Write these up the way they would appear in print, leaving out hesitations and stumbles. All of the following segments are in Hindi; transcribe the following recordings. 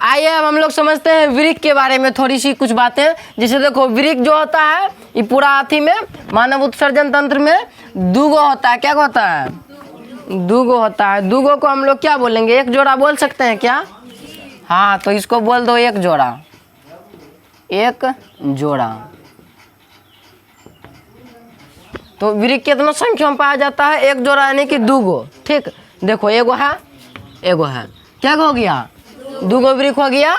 आइए अब हम लोग समझते हैं वृक्क के बारे में थोड़ी सी कुछ बातें। जैसे देखो वृक्क जो होता है ये पूरा हाथी में मानव उत्सर्जन तंत्र में दूगो होता है। क्या होता है? दूगो होता है। दूगो को हम लोग क्या बोलेंगे? एक जोड़ा बोल सकते हैं क्या? हाँ, तो इसको बोल दो एक जोड़ा। एक जोड़ा। तो वृक्क कितना संख्या में पाया जाता है? एक जोड़ा यानी कि दूगो। ठीक, देखो एगो है एगो है। क्या हो गया? दूगो वृक्क हो गया।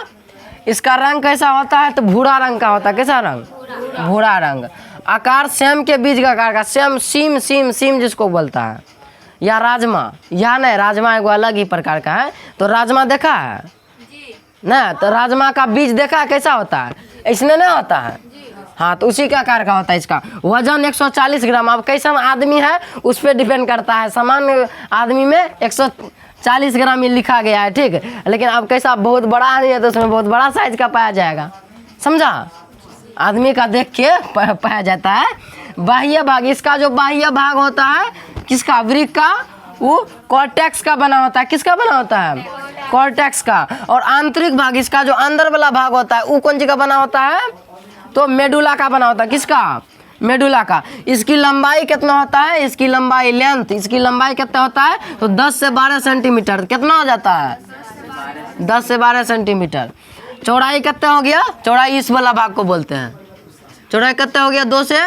इसका रंग कैसा होता है? तो भूरा रंग का होता है। कैसा रंग? भूरा रंग। आकार सेम के बीज का आकार का, सेम सीम सीम सीम जिसको बोलता है, या राजमा। या नहीं, राजमा एगो अलग ही प्रकार का है। तो राजमा देखा है ना? तो राजमा का बीज देखा है कैसा होता है? इसमें नहीं होता है। हाँ, तो उसी का आकार का होता है। इसका वजन 140 ग्राम। अब कैसा आदमी है उस पर डिपेंड करता है। सामान्य आदमी में 140 ग्राम ये लिखा गया है। ठीक, लेकिन अब कैसा बहुत बड़ा आदमी है तो उसमें बहुत बड़ा साइज का पाया जाएगा। समझा? आदमी का देख के पाया जाता है। बाह्य भाग, इसका जो बाह्य भाग होता है किसका? वृक्क का, वो कॉर्टेक्स का बना होता है। किसका बना होता है? कॉर्टेक्स का। और आंतरिक भाग, इसका जो अंदर वाला भाग होता है वो कौन सी का बना होता है? तो मेडुला का बना होता है। किसका? मेडुला का। इसकी लंबाई कितना होता है? इसकी लंबाई लेंथ, इसकी लंबाई कितना होता है? तो 10 से 12 सेंटीमीटर। कितना हो जाता है? 10 से 12 सेंटीमीटर। चौड़ाई कितना हो गया? चौड़ाई इस वाला भाग को बोलते हैं। चौड़ाई कितना हो गया? 2 से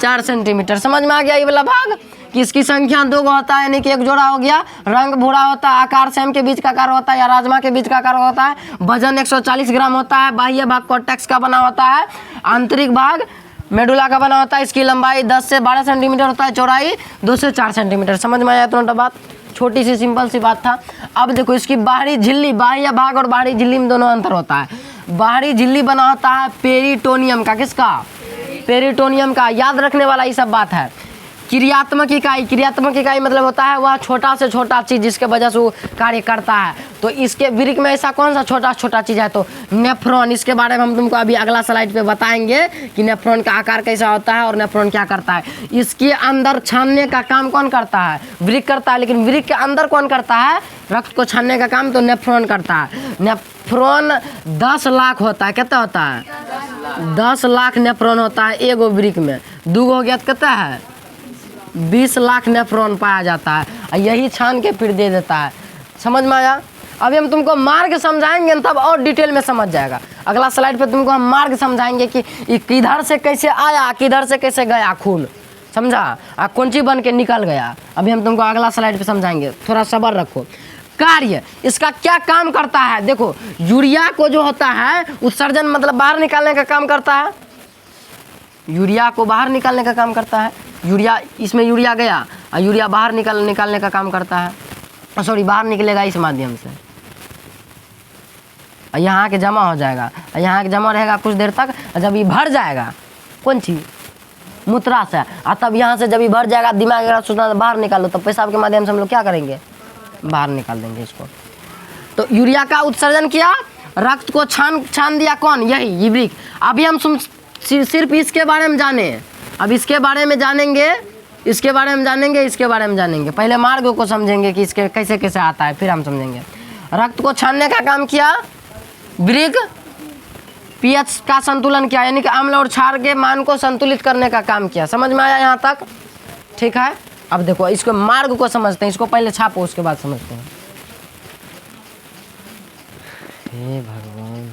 4 सेंटीमीटर। समझ में आ गया ये वाला भाग कि इसकी संख्या 2 होता है, यानी कि एक जोड़ा हो गया। रंग भूरा होता है, आकार सेम के बीच का आकार होता है या राजमा के बीच का आकार होता है। वजन 140 ग्राम होता है। बाह्य भाग कॉर्टेक्स का बना होता है। आंतरिक भाग मेडुला का बना होता है। इसकी लंबाई 10 से 12 सेंटीमीटर होता है, चौड़ाई 2 से 4 सेंटीमीटर। समझ में आया तुरंत बात? छोटी सी सिंपल सी बात था। अब देखो इसकी बाहरी झिल्ली, बाह्य भाग और बाहरी झिल्ली में दोनों अंतर होता है। बाहरी झिल्ली बना होता है पेरिटोनियम का। किसका? पेरिटोनियम का। याद रखने वाला ये सब बात है। क्रियात्मक इकाई, क्रियात्मक इकाई मतलब होता है वह छोटा से छोटा चीज़ जिसके वजह से वो कार्य करता है। तो इसके वृक्क में ऐसा कौन सा छोटा छोटा चीज़ है? तो नेफ्रॉन। इसके बारे में हम तुमको अभी अगला स्लाइड पे बताएंगे कि नेफ्रॉन का आकार कैसा होता है और नेफ्रॉन क्या करता है। इसके अंदर छानने का काम कौन करता है? वृक्क करता है। लेकिन वृक्क के अंदर कौन करता है रक्त को छानने का काम? तो नेफ्रॉन करता है। नेफ्रॉन 10 लाख होता है। कितना होता है? 10 लाख नेफ्रॉन होता है एगो वृक्क में। दूगो हो गया तो कितना है? 20 लाख नेफ्रॉन पाया जाता है। और यही छान के फिर दे देता है। समझ में आया? अभी हम तुमको मार्ग समझाएंगे तब और डिटेल में समझ जाएगा। अगला स्लाइड पे तुमको हम मार्ग समझाएंगे कि ये किधर से कैसे आया, किधर से कैसे गया खून। समझा? कौन चीज बन के निकल गया। अभी हम तुमको अगला स्लाइड पे समझाएंगे, थोड़ा सब्र रखो। कार्य, इसका क्या काम करता है? देखो यूरिया को जो होता है उत्सर्जन मतलब बाहर निकालने का काम करता है। यूरिया को बाहर निकालने का काम करता है। यूरिया, इसमें यूरिया गया और यूरिया बाहर निकालने का काम करता है। सॉरी, बाहर निकलेगा इस माध्यम से, यहाँ के जमा हो जाएगा। यहाँ के जमा रहेगा कुछ देर तक। जब ये भर जाएगा कौन चीज़? मूत्रा से। और तब यहाँ से जब ये भर जाएगा दिमाग अगर सोचना बाहर निकालो, तो पेशाब के माध्यम से हम लोग क्या करेंगे? बाहर निकाल देंगे इसको। तो यूरिया का उत्सर्जन किया, रक्त को छान दिया। कौन? यही वृक्क। अभी हम सिर्फ इसके बारे में जाने। अब इसके बारे में जानेंगे, इसके बारे में जानेंगे, इसके बारे में जानेंगे। पहले मार्ग को समझेंगे कि इसके कैसे कैसे आता है, फिर हम समझेंगे। रक्त को छानने का काम किया वृक्क। पीएच का संतुलन किया, यानी कि अम्ल और क्षार के मान को संतुलित करने का काम किया। समझ में आया यहाँ तक? ठीक है। अब देखो इसको मार्ग को समझते हैं। इसको पहले छापो, उसके बाद समझते हैं। हे भगवान।